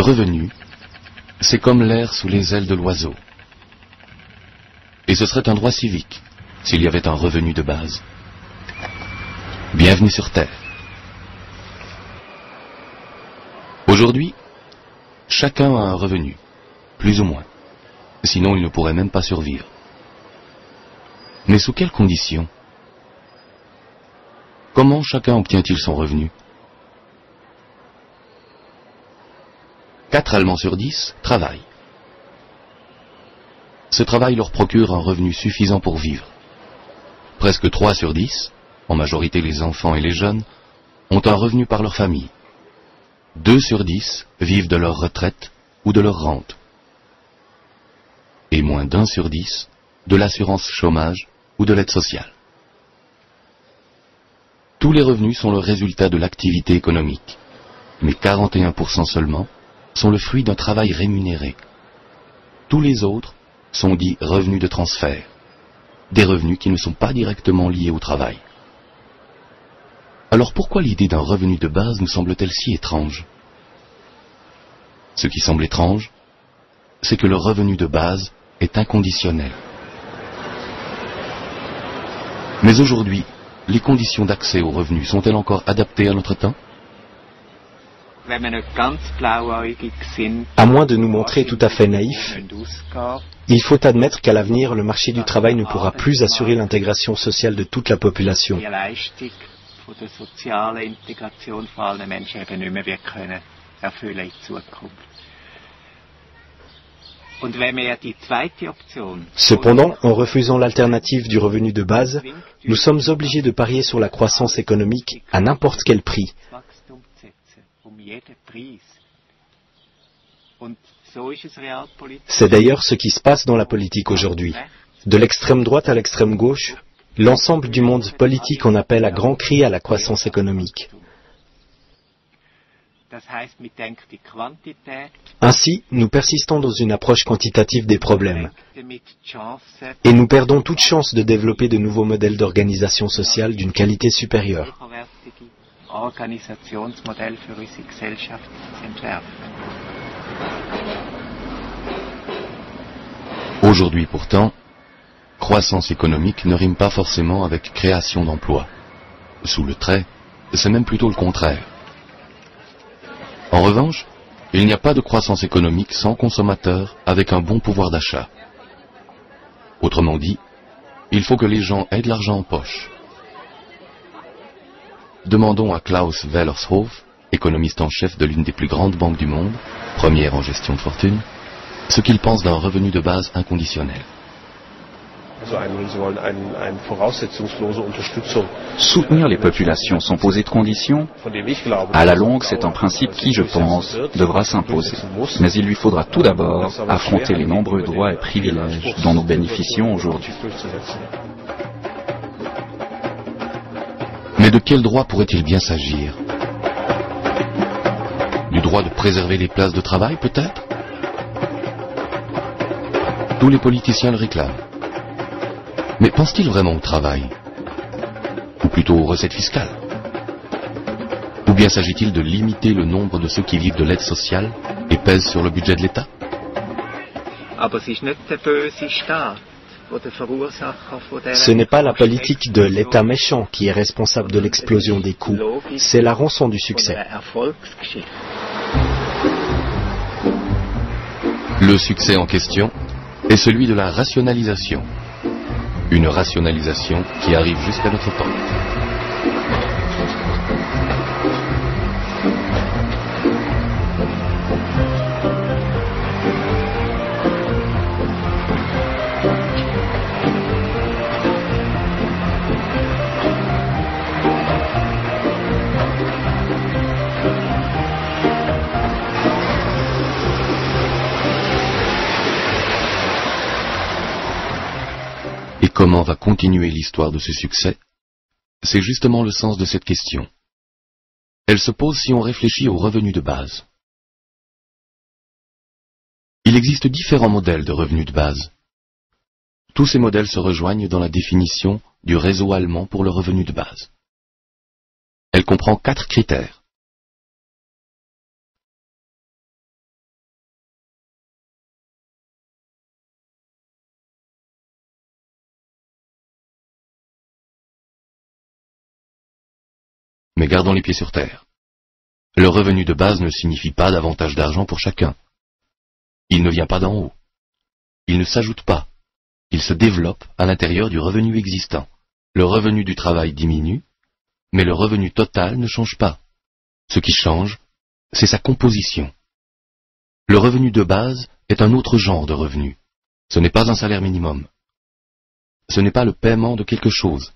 revenu, c'est comme l'air sous les ailes de l'oiseau. Et ce serait un droit civique, s'il y avait un revenu de base. Bienvenue sur Terre. Aujourd'hui, chacun a un revenu, plus ou moins. Sinon, il ne pourrait même pas survivre. Mais sous quelles conditions? Comment chacun obtient-il son revenu? 4 Allemands sur 10 travaillent. Ce travail leur procure un revenu suffisant pour vivre. Presque 3 sur 10, en majorité les enfants et les jeunes, ont un revenu par leur famille. 2 sur 10 vivent de leur retraite ou de leur rente. Et moins d'1 sur 10 de l'assurance chômage ou de l'aide sociale. Tous les revenus sont le résultat de l'activité économique, mais 41% seulement sont le fruit d'un travail rémunéré. Tous les autres sont dits revenus de transfert, des revenus qui ne sont pas directement liés au travail. Alors pourquoi l'idée d'un revenu de base nous semble-t-elle si étrange? Ce qui semble étrange, c'est que le revenu de base est inconditionnel. Mais aujourd'hui, les conditions d'accès aux revenus sont-elles encore adaptées à notre temps? À moins de nous montrer tout à fait naïfs, il faut admettre qu'à l'avenir, le marché du travail ne pourra plus assurer l'intégration sociale de toute la population. Cependant, en refusant l'alternative du revenu de base, nous sommes obligés de parier sur la croissance économique à n'importe quel prix. C'est d'ailleurs ce qui se passe dans la politique aujourd'hui. De l'extrême droite à l'extrême gauche, l'ensemble du monde politique en appelle à grands cris à la croissance économique. Ainsi, nous persistons dans une approche quantitative des problèmes et nous perdons toute chance de développer de nouveaux modèles d'organisation sociale d'une qualité supérieure. Aujourd'hui pourtant, croissance économique ne rime pas forcément avec création d'emplois. Sous le trait, c'est même plutôt le contraire. En revanche, il n'y a pas de croissance économique sans consommateurs avec un bon pouvoir d'achat. Autrement dit, il faut que les gens aient de l'argent en poche. Demandons à Klaus Wellershof, économiste en chef de l'une des plus grandes banques du monde, première en gestion de fortune, ce qu'il pense d'un revenu de base inconditionnel. Soutenir les populations sans poser de conditions, à la longue, c'est un principe qui, je pense, devra s'imposer. Mais il lui faudra tout d'abord affronter les nombreux droits et privilèges dont nous bénéficions aujourd'hui. Mais de quel droit pourrait-il bien s'agir? Du droit de préserver les places de travail, peut-être? Tous les politiciens le réclament. Mais pense-t-il vraiment au travail? Ou plutôt aux recettes fiscales? Ou bien s'agit-il de limiter le nombre de ceux qui vivent de l'aide sociale et pèsent sur le budget de l'État? Ce n'est pas la politique de l'État méchant qui est responsable de l'explosion des coûts, c'est la rançon du succès. Le succès en question est celui de la rationalisation. Une rationalisation qui arrive jusqu'à notre porte. Comment va continuer l'histoire de ce succès? C'est justement le sens de cette question. Elle se pose si on réfléchit aux revenus de base. Il existe différents modèles de revenus de base. Tous ces modèles se rejoignent dans la définition du réseau allemand pour le revenu de base. Elle comprend 4 critères. Mais gardons les pieds sur terre. Le revenu de base ne signifie pas davantage d'argent pour chacun. Il ne vient pas d'en haut. Il ne s'ajoute pas. Il se développe à l'intérieur du revenu existant. Le revenu du travail diminue, mais le revenu total ne change pas. Ce qui change, c'est sa composition. Le revenu de base est un autre genre de revenu. Ce n'est pas un salaire minimum. Ce n'est pas le paiement de quelque chose.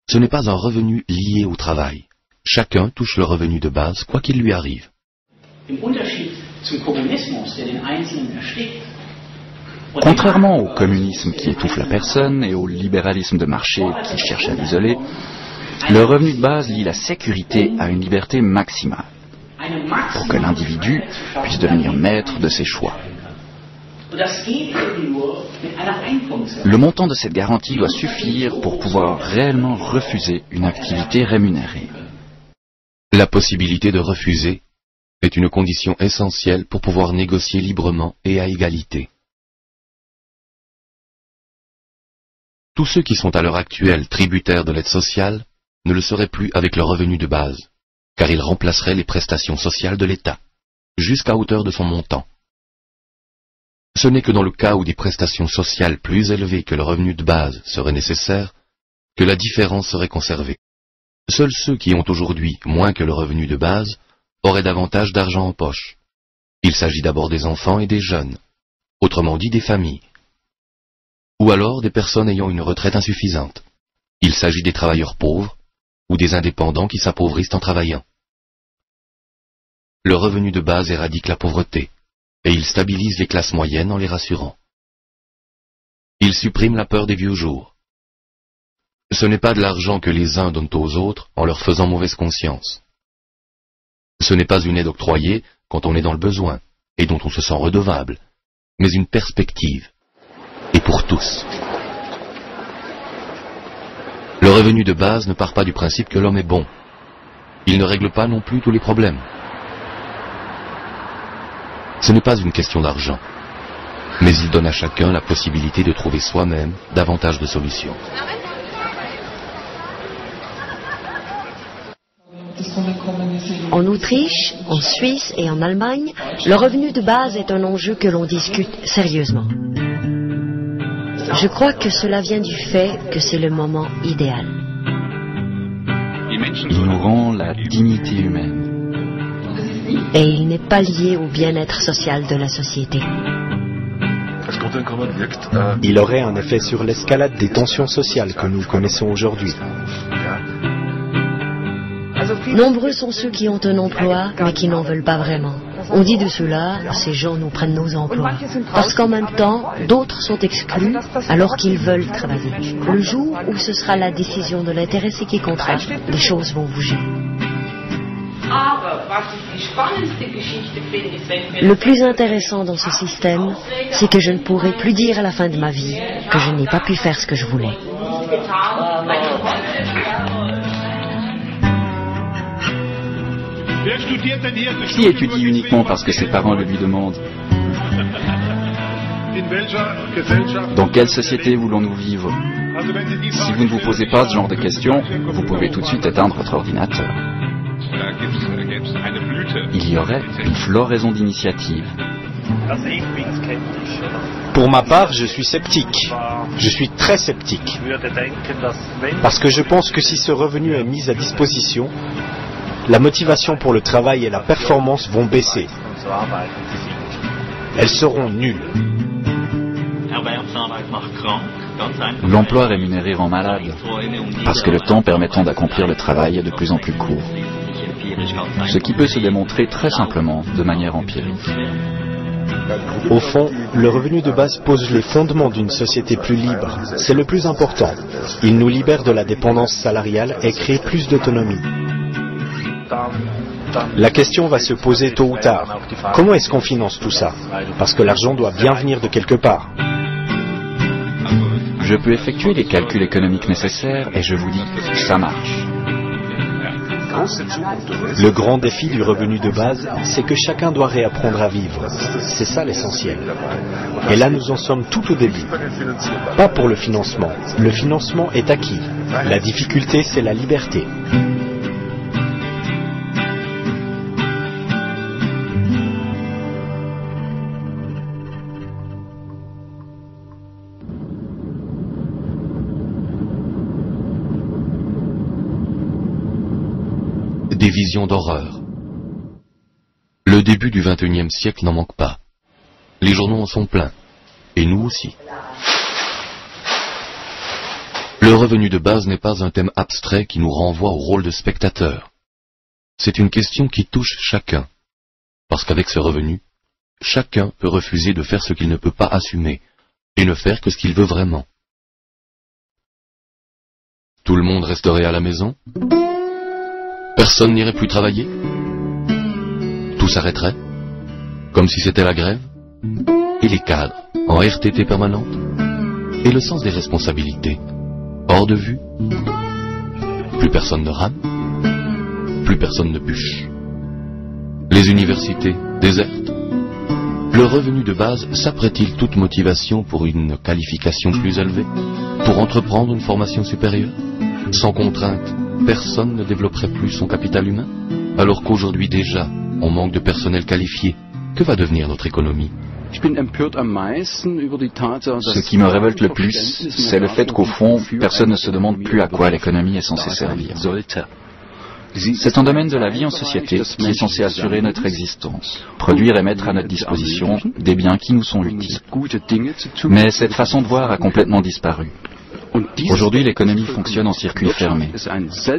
Ce n'est pas un revenu lié au travail. Chacun touche le revenu de base, quoi qu'il lui arrive. Contrairement au communisme qui étouffe la personne et au libéralisme de marché qui cherche à l'isoler, le revenu de base lie la sécurité à une liberté maximale, pour que l'individu puisse devenir maître de ses choix. Le montant de cette garantie doit suffire pour pouvoir réellement refuser une activité rémunérée. La possibilité de refuser est une condition essentielle pour pouvoir négocier librement et à égalité. Tous ceux qui sont à l'heure actuelle tributaires de l'aide sociale ne le seraient plus avec leur revenu de base, car ils remplaceraient les prestations sociales de l'État, jusqu'à hauteur de son montant. Ce n'est que dans le cas où des prestations sociales plus élevées que le revenu de base seraient nécessaires que la différence serait conservée. Seuls ceux qui ont aujourd'hui moins que le revenu de base auraient davantage d'argent en poche. Il s'agit d'abord des enfants et des jeunes, autrement dit des familles. Ou alors des personnes ayant une retraite insuffisante. Il s'agit des travailleurs pauvres ou des indépendants qui s'appauvrissent en travaillant. Le revenu de base éradique la pauvreté et il stabilise les classes moyennes en les rassurant. Il supprime la peur des vieux jours. Ce n'est pas de l'argent que les uns donnent aux autres en leur faisant mauvaise conscience. Ce n'est pas une aide octroyée quand on est dans le besoin et dont on se sent redevable, mais une perspective. Et pour tous. Le revenu de base ne part pas du principe que l'homme est bon. Il ne règle pas non plus tous les problèmes. Ce n'est pas une question d'argent, mais il donne à chacun la possibilité de trouver soi-même davantage de solutions. En Autriche, en Suisse et en Allemagne, le revenu de base est un enjeu que l'on discute sérieusement. Je crois que cela vient du fait que c'est le moment idéal. Il nous rend la dignité humaine. Et il n'est pas lié au bien-être social de la société. Il aurait un effet sur l'escalade des tensions sociales que nous connaissons aujourd'hui. Nombreux sont ceux qui ont un emploi, mais qui n'en veulent pas vraiment. On dit de cela, ces gens nous prennent nos emplois. Parce qu'en même temps, d'autres sont exclus alors qu'ils veulent travailler. Le jour où ce sera la décision de l'intéressé qui comptera, les choses vont bouger. Le plus intéressant dans ce système, c'est que je ne pourrai plus dire à la fin de ma vie que je n'ai pas pu faire ce que je voulais. Qui étudie uniquement parce que ses parents le lui demandent? Dans quelle société voulons-nous vivre? Si vous ne vous posez pas ce genre de questions, vous pouvez tout de suite éteindre votre ordinateur. Il y aurait une floraison d'initiatives. Pour ma part, je suis sceptique. Je suis très sceptique. Parce que je pense que si ce revenu est mis à disposition, la motivation pour le travail et la performance vont baisser. Elles seront nulles. L'emploi rémunéré rend malade, parce que le temps permettant d'accomplir le travail est de plus en plus court. Ce qui peut se démontrer très simplement de manière empirique. Au fond, le revenu de base pose les fondements d'une société plus libre. C'est le plus important. Il nous libère de la dépendance salariale et crée plus d'autonomie. La question va se poser tôt ou tard. Comment est-ce qu'on finance tout ça? Parce que l'argent doit bien venir de quelque part. Je peux effectuer les calculs économiques nécessaires et je vous dis, ça marche. Le grand défi du revenu de base, c'est que chacun doit réapprendre à vivre. C'est ça l'essentiel. Et là, nous en sommes tout au début. Pas pour le financement. Le financement est acquis. La difficulté, c'est la liberté. des visions d'horreur. Le début du XXIe siècle n'en manque pas. Les journaux en sont pleins, et nous aussi. Le revenu de base n'est pas un thème abstrait qui nous renvoie au rôle de spectateur. C'est une question qui touche chacun, parce qu'avec ce revenu, chacun peut refuser de faire ce qu'il ne peut pas assumer, et ne faire que ce qu'il veut vraiment. Tout le monde resterait à la maison? Personne n'irait plus travailler? Tout s'arrêterait? Comme si c'était la grève? Et les cadres, en RTT permanente? Et le sens des responsabilités? Hors de vue? Plus personne ne rame? Plus personne ne bûche? Les universités désertes? Le revenu de base s'apprête-t-il toute motivation pour une qualification plus élevée? Pour entreprendre une formation supérieure? Sans contrainte, personne ne développerait plus son capital humain? Alors qu'aujourd'hui déjà, on manque de personnel qualifié. Que va devenir notre économie? Ce qui me révolte le plus, c'est le fait qu'au fond, personne ne se demande plus à quoi l'économie est censée servir. C'est un domaine de la vie en société qui est censé assurer notre existence, produire et mettre à notre disposition des biens qui nous sont utiles. Mais cette façon de voir a complètement disparu. Aujourd'hui, l'économie fonctionne en circuit fermé.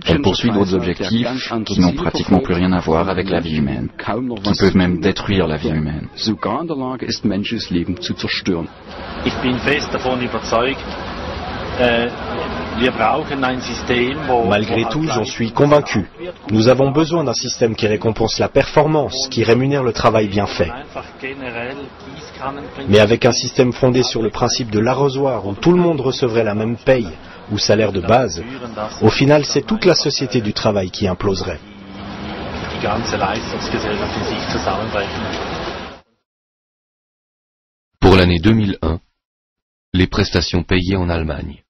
Elle poursuit d'autres objectifs qui n'ont pratiquement plus rien à voir avec la vie humaine, qui peuvent même détruire la vie humaine. Malgré tout, j'en suis convaincu. Nous avons besoin d'un système qui récompense la performance, qui rémunère le travail bien fait. Mais avec un système fondé sur le principe de l'arrosoir où tout le monde recevrait la même paye ou salaire de base, au final c'est toute la société du travail qui imploserait. Pour l'année 2001, les prestations payées en Allemagne.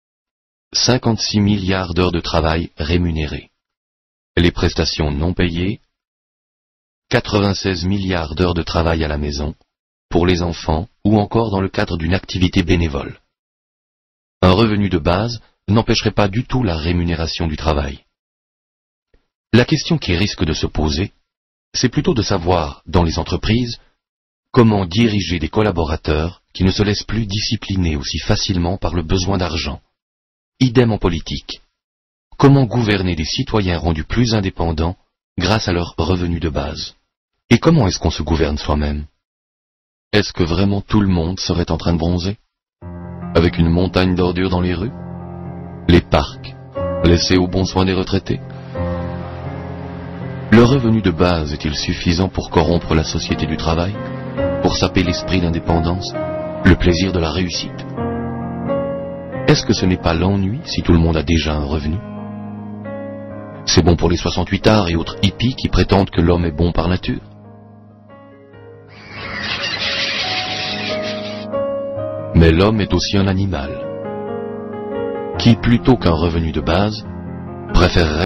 56 milliards d'heures de travail rémunérées. Les prestations non payées, 96 milliards d'heures de travail à la maison, pour les enfants ou encore dans le cadre d'une activité bénévole. Un revenu de base n'empêcherait pas du tout la rémunération du travail. La question qui risque de se poser, c'est plutôt de savoir, dans les entreprises, comment diriger des collaborateurs qui ne se laissent plus discipliner aussi facilement par le besoin d'argent. Idem en politique. Comment gouverner des citoyens rendus plus indépendants grâce à leur revenu de base? Et comment est-ce qu'on se gouverne soi-même? Est-ce que vraiment tout le monde serait en train de bronzer? Avec une montagne d'ordures dans les rues? Les parcs, laissés au bon soin des retraités? Le revenu de base est-il suffisant pour corrompre la société du travail? Pour saper l'esprit d'indépendance? Le plaisir de la réussite? Est-ce que ce n'est pas l'ennui si tout le monde a déjà un revenu? C'est bon pour les 68ards et autres hippies qui prétendent que l'homme est bon par nature? Mais l'homme est aussi un animal, qui plutôt qu'un revenu de base, préférerait